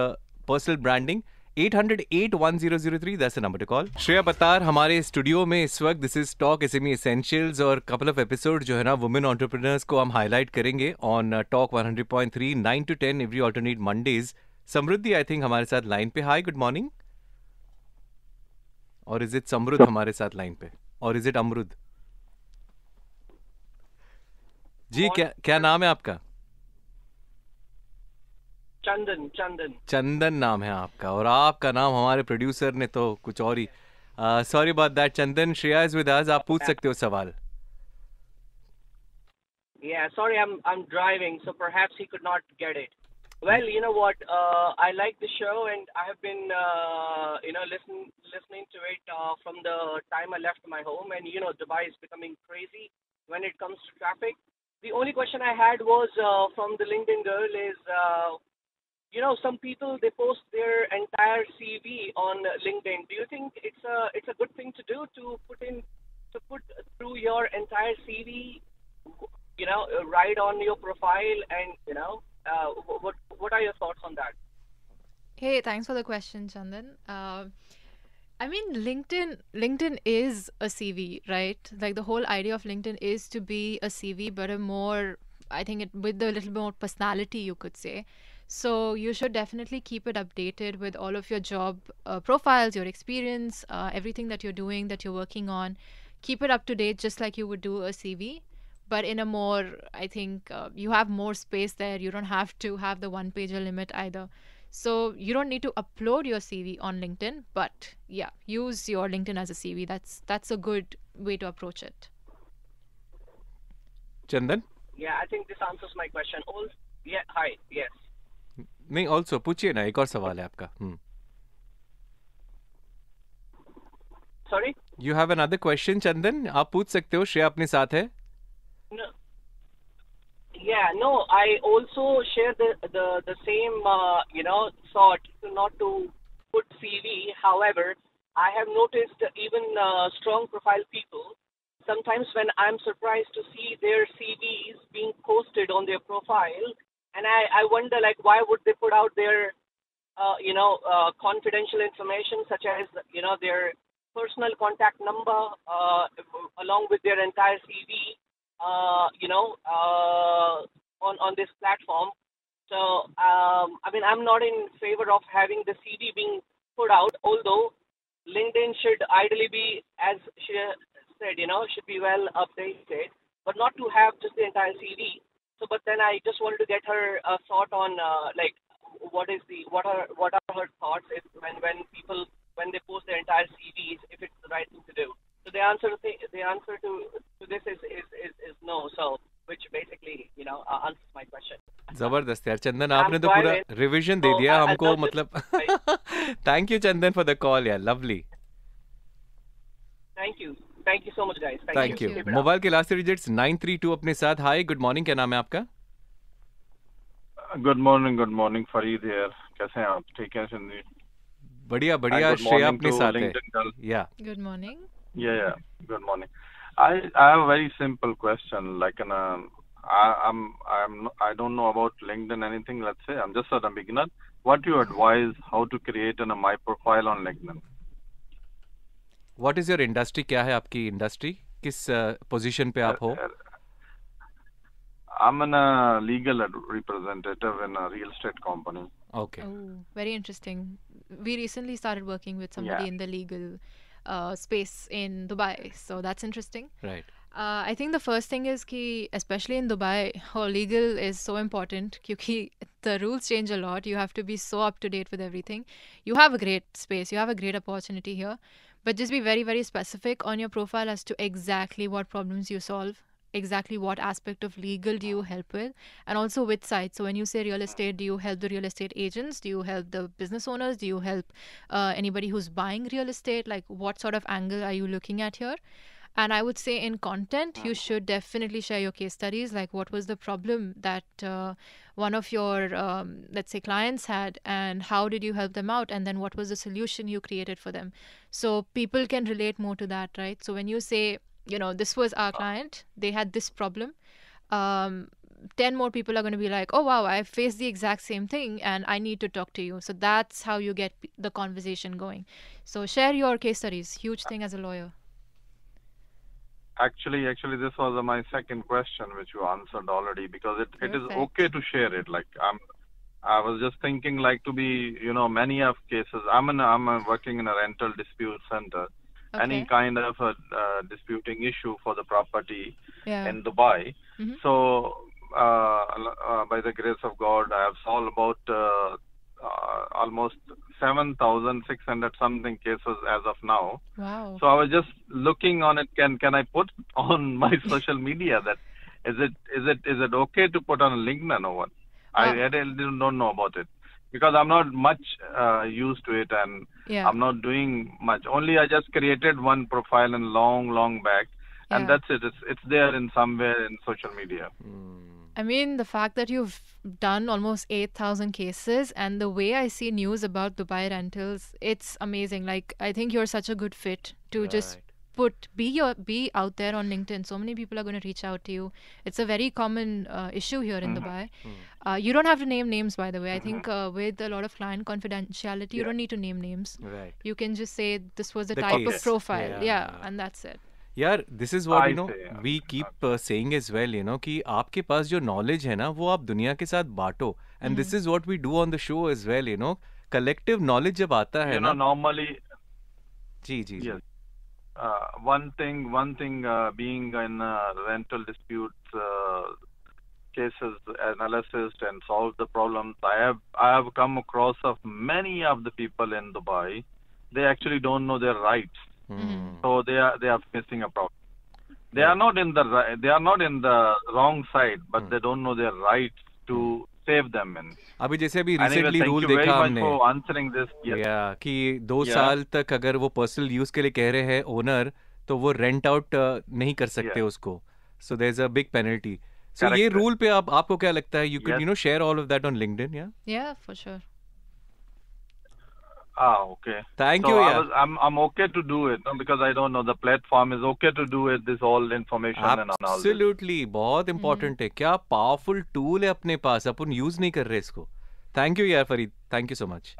personal branding. 800-81003, that's the number to call. Shreya Patar हमारे स्टूडियो में इस वक्त. This is Talk SME essentials, और कपल ऑफ एपिसोड जो है ना वुमेन एंटरप्रेन्योर्स को हम हाईलाइट करेंगे on Talk 100.3 9 to 10 every alternate Mondays. Samriddhi I think हमारे साथ लाइन पे. हाय, गुड मॉर्निंग. और इज इट समृद्ध हमारे साथ लाइन पे, और इज इट अमरुद? जी क्या नाम है आपका? चंदन नाम है आपका, और आपका नाम हमारे प्रोड्यूसर ने तो कुछ और ही. Sorry about that. Chandan, Shreya is with us. आप पूछ सकते हो सवाल. Yeah, sorry, I'm driving, so perhaps he could not get it. Well, you know what? I like the show, and I have been, listening to it from the time I left my home. And Dubai is becoming crazy when it comes to traffic. The only question I had was from the LinkedIn girl is, some people they post their entire CV on LinkedIn. Do you think it's a good thing to do to put through your entire CV, right on your profile, and what are your thoughts on that? Hey, thanks for the question, Chandan. I mean, LinkedIn is a CV, right? Like the whole idea of LinkedIn is to be a CV, but a more, I think it with a little more personality, you could say. So you should definitely keep it updated with all of your job profiles, your experience, everything that you're doing, that you're working on. Keep it up to date, just like you would do a CV, but in a more, I think you have more space there. You don't have to have the one pager limit either. So you don't need to upload your CV on LinkedIn, but yeah, use your LinkedIn as a CV. That's a good way to approach it. Chandan Yeah, I think this answers my question. All, yeah, hi, yes. नहीं also पूछिए ना, एक और सवाल है आपका. Sorry? You have another question Chandan, आप पूछ सकते हो. श्रेया अपने साथ है. No. Yeah, no, I also share the same thought to not to put CV. However, I have noticed even strong profile people sometimes when I'm surprised to see their CVs being posted on their profile, and I wonder like why would they put out their confidential information such as their personal contact number along with their entire CV on this platform. So I mean I'm not in favor of having the CV being put out, although LinkedIn should ideally be, as she said, should be well updated, but not to have just the entire CV. So, but then I just wanted to get her thought on like what are her thoughts if when people when they post their entire CVs, if it's the right thing to do. So the answer to this is no. So which basically answers my question. जबरदस्त यार चंदन, आपने तो पूरा revision दे दिया हमको, मतलब. Thank you Chandan for the call यार, lovely. Thank you so much guys. Thank you. Mobile के लास्ट डिजिट्स 932 अपने साथ. हाय, गुड मॉर्निंग, क्या नाम है आपका? Good morning Farid here. कैसे हैं आप? ठीक है सिंधी? बढ़िया बढ़िया. श्रेया अपने साथ है. या good morning. Yeah, good morning. I have a very simple question. Like I don't know about LinkedIn anything. Let's say I'm just a beginner. What do you advise how to create my profile on LinkedIn? What is your industry? क्या है आपकी industry? किस position पे आप हो? I'm a legal representative in a real estate company. Okay. Oh, very interesting. We recently started working with somebody in the legal space in Dubai, so that's interesting. Right. I think the first thing is कि especially in Dubai, legal is so important क्योंकि the rules change a lot. You have to be so up to date with everything. You have a great space, you have a great opportunity here, but just be very, very specific on your profile as to exactly what problems you solve, exactly what aspect of legal do you help with, and also which side. So when you say real estate, do you help the real estate agents? Do you help the business owners? Do you help anybody who's buying real estate? Like what sort of angle are you looking at here? And I would say in content, you should definitely share your case studies, like what was the problem that one of your, let's say, clients had, and how did you help them out? And then what was the solution you created for them? So people can relate more to that, right? So when you say, this was our client, they had this problem, 10 more people are going to be like, oh, wow, I faced the exact same thing and I need to talk to you. So that's how you get the conversation going. So share your case studies. Huge thing as a lawyer. Actually, this was my second question, which you answered already, because it is okay to share it. Like I was just thinking, like to be, many of cases. I'm working in a rental dispute center. Okay. Any kind of a disputing issue for the property in Dubai. Mm-hmm. So by the grace of God, I have solved about almost 7,600 something cases as of now. Wow. So I was just looking on it. Can I put on my social media that is it okay to put on LinkedIn or what? I really don't know about it because I'm not much used to it, and I'm not doing much. Only I just created one profile in long back, and that's it. It's there in somewhere in social media. I mean, the fact that you've done almost 8,000 cases, and the way I see news about Dubai rentals, it's amazing. Like, I think you're such a good fit to just be out there on LinkedIn. So many people are going to reach out to you. It's a very common issue here in Dubai. You don't have to name names, by the way. I think with a lot of client confidentiality, you don't need to name names. Right. You can just say this was the type of profile. And that's it. यार this is what we keep saying as well कि आपके पास जो knowledge है ना वो आप दुनिया के साथ बांटो, and this is what we do on the show as well. Collective knowledge जब आता है ना नॉर्मली. जी. One thing being in rental disputes cases analysis and solve the problems. I have come across of many of the people in Dubai. They actually don't know their rights. So they are facing a problem. They are not in the wrong side, but they don't know their rights to save them in. अभी जैसे अभी recently rule देखा हमने कि 2 साल तक अगर वो पर्सनल यूज के लिए कह रहे हैं ओनर, तो वो रेंट आउट नहीं कर सकते उसको. So there is a big penalty. So ये रूल पे आपको क्या लगता है? You can share all of that on LinkedIn. Yeah, for sure. Okay. Thank so you. I'm okay to do it because I don't know the platform is okay to do it. This all information and all. Absolutely, बहुत important है. क्या powerful tool है अपने पास, अपन use नहीं कर रहे इसको. Thank you यार Farid. Thank you so much.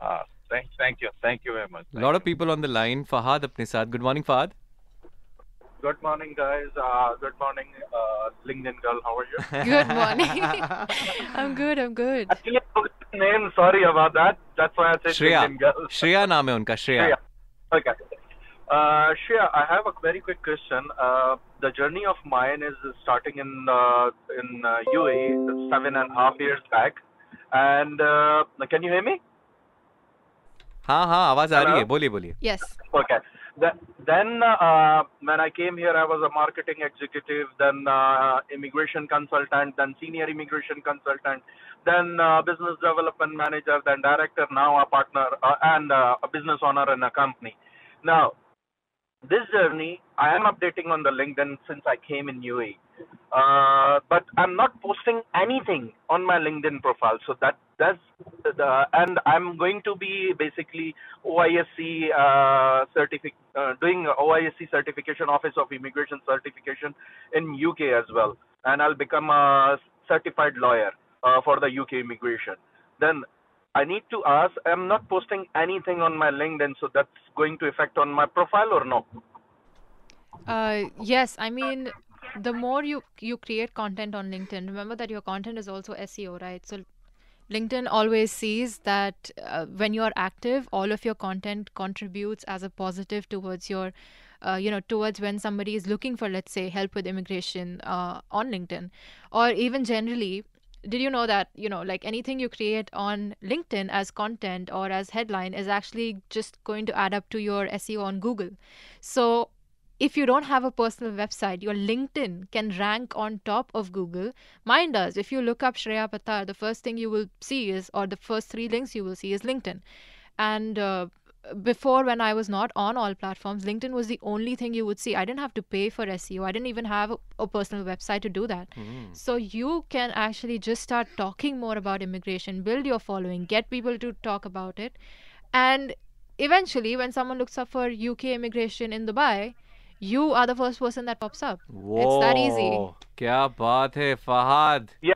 Thank you very much. Lot of people on the line. Fahad अपने साथ. Good morning, Fahad. Good morning, guys. Good morning, LinkedIn girl. How are you? Good morning. I'm good. Actually, name. Sorry about that. That's why I said Shreya. LinkedIn girl. Shreya नाम है उनका. Shreya. Okay. Shreya, I have a very quick question. The journey of mine is starting in UAE 7.5 years back, and can you hear me? हाँ आवाज आ रही है. बोलिए. Yes. Okay. Then when I came here, I was a marketing executive, then immigration consultant, then senior immigration consultant, then business development manager, then director, now a partner and a business owner in a company. Now, this journey, I am updating on the LinkedIn since I came in UAE. But I'm not posting anything on my LinkedIn profile. So and I'm going to be basically OISC doing OISC certification, Office of Immigration certification in UK as well. And I'll become a certified lawyer for the UK immigration. Then I need to ask, I'm not posting anything on my LinkedIn, so that's going to affect on my profile or no? Yes, I mean, the more you create content on LinkedIn, remember that your content is also SEO, right? So LinkedIn always sees that when you are active, all of your content contributes as a positive towards your, towards when somebody is looking for, let's say, help with immigration on LinkedIn, or even generally. Did you know that, like anything you create on LinkedIn as content or as headline is actually just going to add up to your SEO on Google. So if you don't have a personal website, your LinkedIn can rank on top of Google. Mine does. If you look up Shreya Pattar, the first thing you will see is, or the first 3 links you will see is LinkedIn. And before, when I was not on all platforms, LinkedIn was the only thing you would see. I didn't have to pay for SEO. I didn't even have a personal website to do that. So you can actually just start talking more about immigration, build your following, get people to talk about it. And eventually, when someone looks up for UK immigration in Dubai, you are the first person that pops up. Whoa, it's that easy. क्या बात है Fahad. Yeah,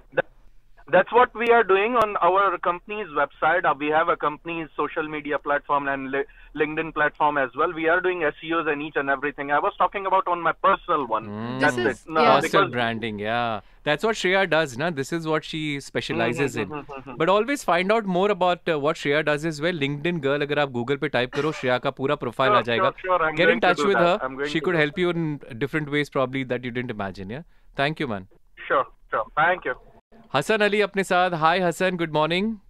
that's what we are doing on our company's website. We have a company's social media platform and LinkedIn platform as well. We are doing SEOs and each and everything. I was talking about on my personal one. That's it. Personal branding, yeah. That's what Shreya does, na? This is what she specializes in. But always find out more about what Shreya does as well. LinkedIn girl, अगर आप Google पे type करो, Shreya का पूरा profile आ जाएगा. Sure, Get in touch with her. She could help you in different ways probably that you didn't imagine, yeah? Thank you, man. Sure. Thank you. Hasan Ali अपने साथ. Hi Hasan, good morning.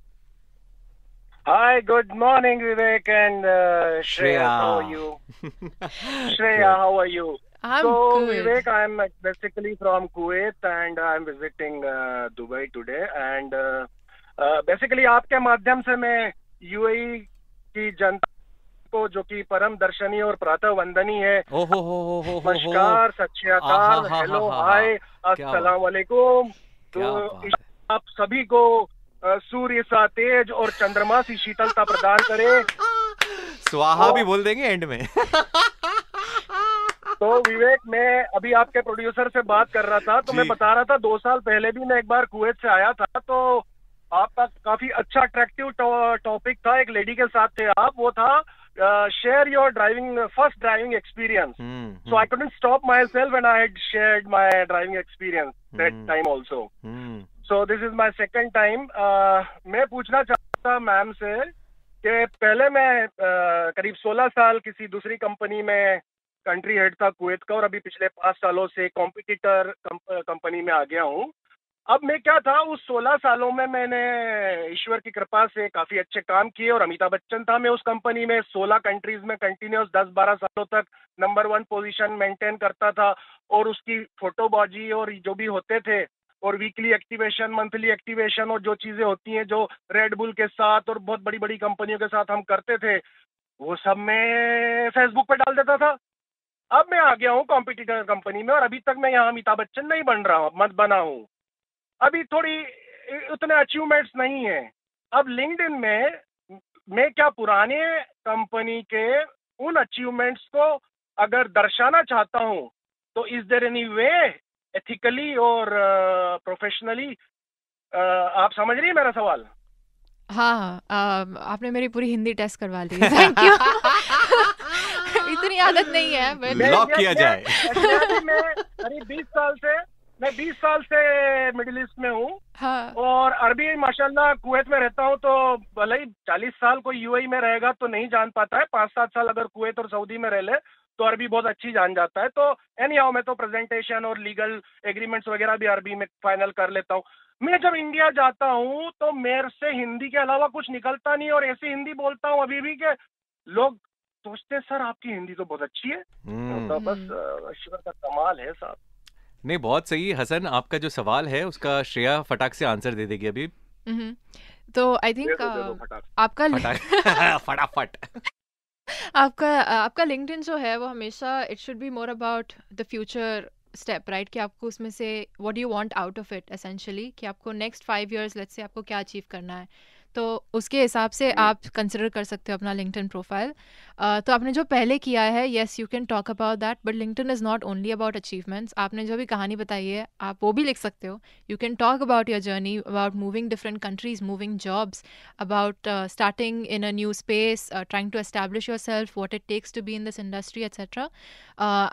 Hi, good morning, Vivek and Shreya. How are you? Shreya, how are you? I'm good. Vivek, I'm basically from Kuwait and I'm visiting Dubai today. And basically आपके माध्यम से मैं UAE की जनता को, जो कि परम दर्शनीय और प्रातः वंदनी है, नमस्कार, सत श्री अकाल, हेलो, हाय, अस्सलाम वालेकुम, तो आप सभी को सूर्य सा तेज और चंद्रमा सी शीतलता प्रदान करे। स्वाहा भी बोल देंगे एंड में। तो विवेक, मैं अभी आपके प्रोड्यूसर से बात कर रहा था, तो मैं बता रहा था 2 साल पहले भी मैं एक बार कुवैत से आया था, तो आपका काफी अच्छा अट्रैक्टिव टॉपिक था, एक लेडी के साथ थे आप, वो था share your first driving experience. So I couldn't stop myself when I had shared my driving experience that time also. So this is my second time. मैं पूछना चाहता था मैम से कि पहले मैं करीब 16 साल किसी दूसरी कंपनी में कंट्री हेड था कुवैत का, और अभी पिछले 5 सालों से कॉम्पिटिटर कंपनी में आ गया हूँ। अब मैं क्या था, उस 16 सालों में मैंने ईश्वर की कृपा से काफी अच्छे काम किए, और अमिताभ बच्चन था मैं उस कंपनी में, 16 कंट्रीज में कंटिन्यूस 10-12 सालों तक नंबर 1 पोजीशन मेंटेन करता था, और उसकी फोटोबाजी और जो भी होते थे, और वीकली एक्टिवेशन, मंथली एक्टिवेशन, और जो चीजें होती हैं जो रेड बुल के साथ और बहुत बड़ी बड़ी कंपनियों के साथ हम करते थे, वो सब मैं फेसबुक पे डाल देता था। अब मैं आ गया हूँ कॉम्पिटिटर कंपनी में, और अभी तक मैं यहाँ अमिताभ बच्चन नहीं बना हूँ, अभी थोड़ी उतने अचीवमेंट्स नहीं है। अब लिंक्डइन में मैं क्या पुराने कंपनी के उन अचीवमेंट्स को अगर दर्शाना चाहता हूं, तो is there any way ethically और प्रोफेशनली? आप समझ रही है मेरा सवाल? हाँ, आपने मेरी पूरी हिंदी टेस्ट करवा ली, थैंक यू। इतनी आदत नहीं है, लॉक किया जाए। मैं 20 साल से मिडिल ईस्ट में हूँ। हाँ। और अरबी माशाल्लाह कुवैत में रहता हूँ, तो भले ही 40 साल कोई यूएई में रहेगा तो नहीं जान पाता है, 5-7 साल अगर कुवैत और सऊदी में रह ले तो अरबी बहुत अच्छी जान जाता है। तो एनीहाउ मैं तो प्रेजेंटेशन और लीगल एग्रीमेंट्स वगैरह भी अरबी में फाइनल कर लेता हूँ। मैं जब इंडिया जाता हूँ तो मेरे से हिंदी के अलावा कुछ निकलता नहीं, और ऐसी हिंदी बोलता हूँ अभी भी कि लोग सोचते सर आपकी हिंदी तो बहुत अच्छी है। तो बस ईश्वर का कमाल है साहब। नहीं, बहुत सही। हसन, आपका जो सवाल है उसका श्रेया फटाक से आंसर दे देगी अभी। तो आई थिंक आपका फटाफट आपका लिंक्डइन जो है वो हमेशा it should be more about the future step, right? कि आपको उसमें से what do you want out of it essentially, कि आपको नेक्स्ट 5 इयर्स लेट्स से आपको क्या अचीव करना है, तो उसके हिसाब से आप कंसिडर कर सकते हो अपना लिंक्डइन प्रोफाइल। तो आपने जो पहले किया है, yes you can talk about that, but LinkedIn is not only about achievements. आपने जो भी कहानी बताई है आप वो भी लिख सकते हो। You can talk about your journey, about moving different countries, moving jobs, about starting in a new space, trying to establish yourself, what it takes to be in this industry etcetera.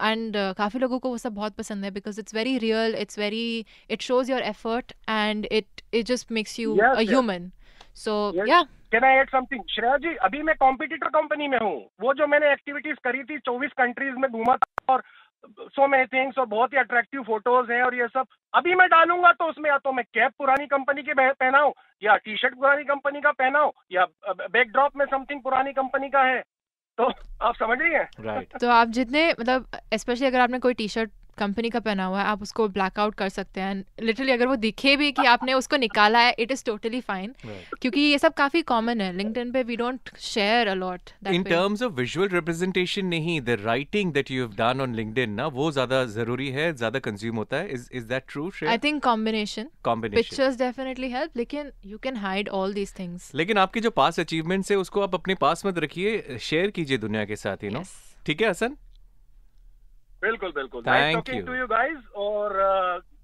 And काफ़ी लोगों को वो सब बहुत पसंद है, because it's very real, it shows your effort and it just makes you a human. So yeah, can I add something? Shreya ji, अभी मैं कॉम्पिटिटर कंपनी में हूँ। वो जो मैंने एक्टिविटीज करी थी, 24 कंट्रीज में घूमा था, और सो मेनी थिंग्स, और बहुत ही अट्रैक्टिव फोटोज हैं, और ये सब अभी मैं डालूंगा तो उसमें या तो मैं कैप पुरानी कंपनी की पहनाऊं, या टी शर्ट पुरानी कंपनी का पहनाऊं, या बैकड्रॉप में समथिंग पुरानी कंपनी का है। तो आप समझ रही हैं? राइट। तो आप जितने मतलब स्पेशली अगर आपने कोई टी शर्ट कंपनी का पहना हुआ है, आप उसको ब्लैकआउट कर सकते हैं। लिटरली अगर वो दिखे भी कि आपने उसको निकाला है, इट इज टोटली फाइन, क्योंकि ये सब काफी कॉमन है लिंक्डइन पे। We don't share a lot in terms of visual representation. नहीं, the writing that you have done on LinkedIn ना, वो ज्यादा जरूरी है, ज्यादा कंज्यूम होता है। Is that true Shreya? I think combination pictures definitely help, लेकिन you can hide all these things. लेकिन आपकी जो पास अचीवमेंट्स है उसको आप अपने पास मत रखिए, शेयर कीजिए दुनिया के साथ, यू नो। ठीक है हसन? बिल्कुल बिल्कुल। Thank talking you. to you guys, और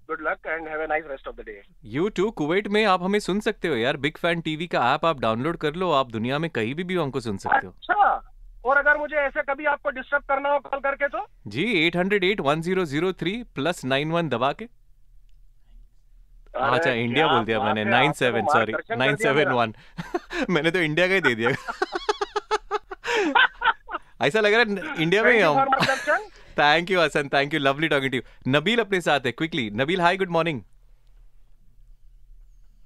good luck and have a nice rest of the day. You too. Kuwait में आप हमें सुन सकते हो यार, बिग फैन टीवी का ऐप आप डाउनलोड कर लो, आप दुनिया में कहीं भी हमको सुन सकते हो। अच्छा, और अगर मुझे ऐसे कभी आपको डिस्टर्ब करना हो कॉल करके तो? जी, 808-1003 +91 दबा के। अच्छा, इंडिया बोल दिया मैंने, 97 सॉरी 971। मैंने तो इंडिया का ही दे दिया। ऐसा लग रहा है इंडिया में ही हूँ। Thank you Hasan, thank you, lovely talking to you. Nabeel अपने साथ है, quickly Nabeel, hi, good morning.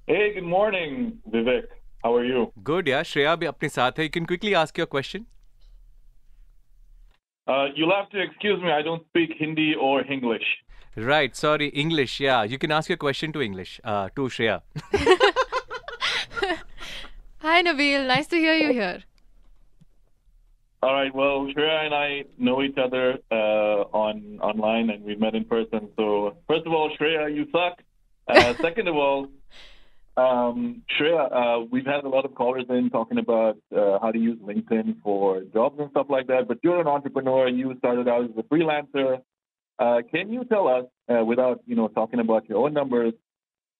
Hey, good morning, Vivek. How are you? Good, yeah. Shreya भी अपने साथ है. You can quickly ask your question. You'll have to excuse me. I don't speak Hindi or English. Right. Sorry, English. Yeah. You can ask your question to English. To Shreya. Hi, Nabil. Nice to hear you here. All right. Well, Shreya and I know each other online, and we met in person. So, first of all, Shreya, you suck. Second of all, Shreya, we've had a lot of callers in talking about how to use LinkedIn for jobs and stuff like that. But you're an entrepreneur. You started out as a freelancer. Can you tell us, without talking about your own numbers,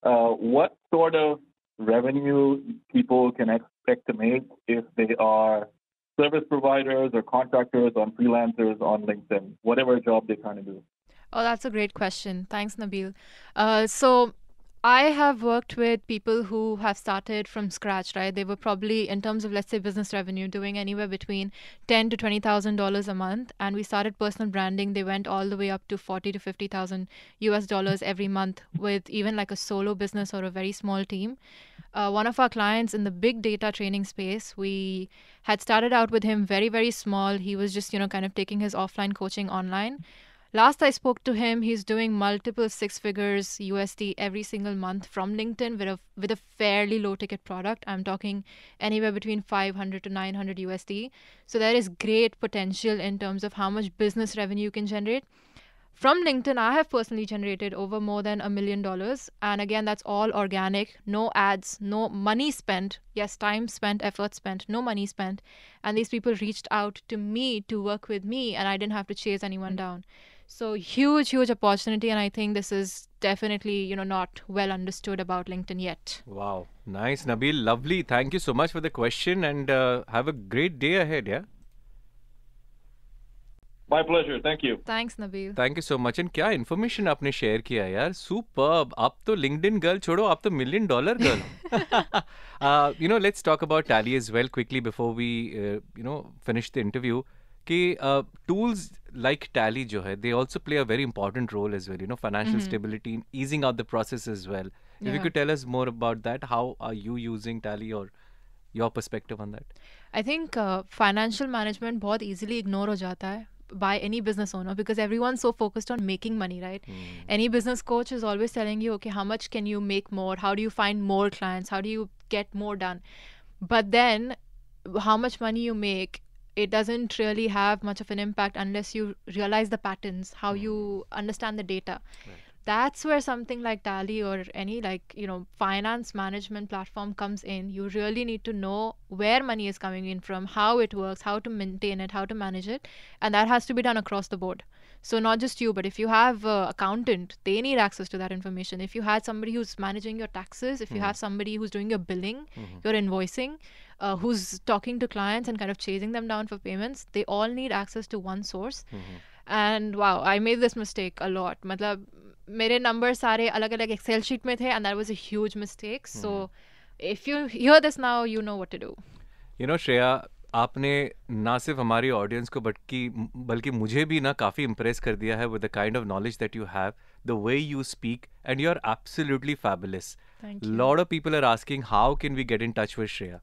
what sort of revenue people can expect to make if they are service providers or contractors on freelancers on LinkedIn, whatever job they're trying to do? Oh, that's a great question. Thanks, Nabil. So I have worked with people who have started from scratch, right? They were probably, in terms of, let's say, business revenue, doing anywhere between $10,000 to $20,000 a month. And we started personal branding. They went all the way up to $40,000 to $50,000 every month with even like a solo business or a very small team. One of our clients in the big data training space, we had started out with him very, very small. He was just, kind of taking his offline coaching online. Last I spoke to him, he's doing multiple six figures USD every single month from LinkedIn with a fairly low ticket product. I'm talking anywhere between 500 to 900 USD. So there is great potential in terms of how much business revenue you can generate. From LinkedIn, I have personally generated over more than $1 million. And again, that's all organic, no ads, no money spent. Yes, time spent, effort spent, no money spent. And these people reached out to me to work with me, and I didn't have to chase anyone down. So huge, huge opportunity. And I think this is definitely, not well understood about LinkedIn yet. Wow. Nice, Nabil. Lovely. Thank you so much for the question, and have a great day ahead, yeah? My pleasure. Thank you. Thanks, Nabil. Thank you so much. And क्या information आपने share किया यार? Superb. आप तो LinkedIn girl छोड़ो, आप तो $1 million girl. Let's talk about Tally as well quickly before we, finish the interview. कि tools like Tally जो है, they also play a very important role as well. Financial stability, easing out the process as well. If you could tell us more about that, how are you using Tally or your perspective on that? I think financial management बहुत easily ignore हो जाता है by any business owner because everyone's so focused on making money, right? Any business coach is always telling you, okay, how much can you make more? How do you find more clients? How do you get more done? But then how much money you make, it doesn't really have much of an impact unless you realize the patterns, how you understand the data. Right. That's where something like Tally or any finance management platform comes in. You really need to know where money is coming in from, how it works, how to maintain it, how to manage it. And that has to be done across the board. So not just you, but if you have an accountant, they need access to that information. If you had somebody who's managing your taxes, if you have somebody who's doing your billing, your invoicing, who's talking to clients and kind of chasing them down for payments, they all need access to one source. And wow, I made this mistake a lot. मतलब मेरे numbers सारे अलग-अलग Excel sheet में थे, and that was a huge mistake. So if you hear this now, you know what to do. Shreya, आपने ना सिर्फ हमारी ऑडियंस को बल्कि मुझे भी ना काफ़ी इम्प्रेस कर दिया है with the kind of knowledge that you have, the way you speak, and you're absolutely fabulous. Thank you. Lot of people are asking, how can we get in touch with Shreya?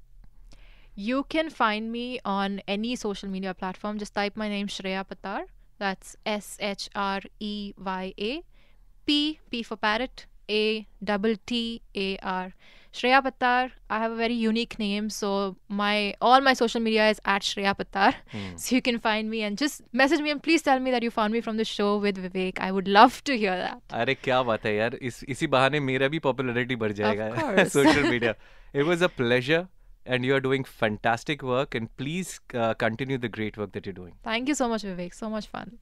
You can find me on any social media platform. Just type my name, Shreya Pattar. That's SHREYA. P for parrot, ATTAR. Shreya Pattar. I have a very unique name, so all my social media is at Shreya Pattar. So you can find me and just message me and please tell me that you found me from the show with Vivek. I would love to hear that. अरे क्या बात है यार, इसी बहाने मेरा भी popularity बढ़ जाएगा. Of course. Social media. It was a pleasure. And you are doing fantastic work, and please continue the great work that you're doing. Thank you so much, Vivek. So much fun.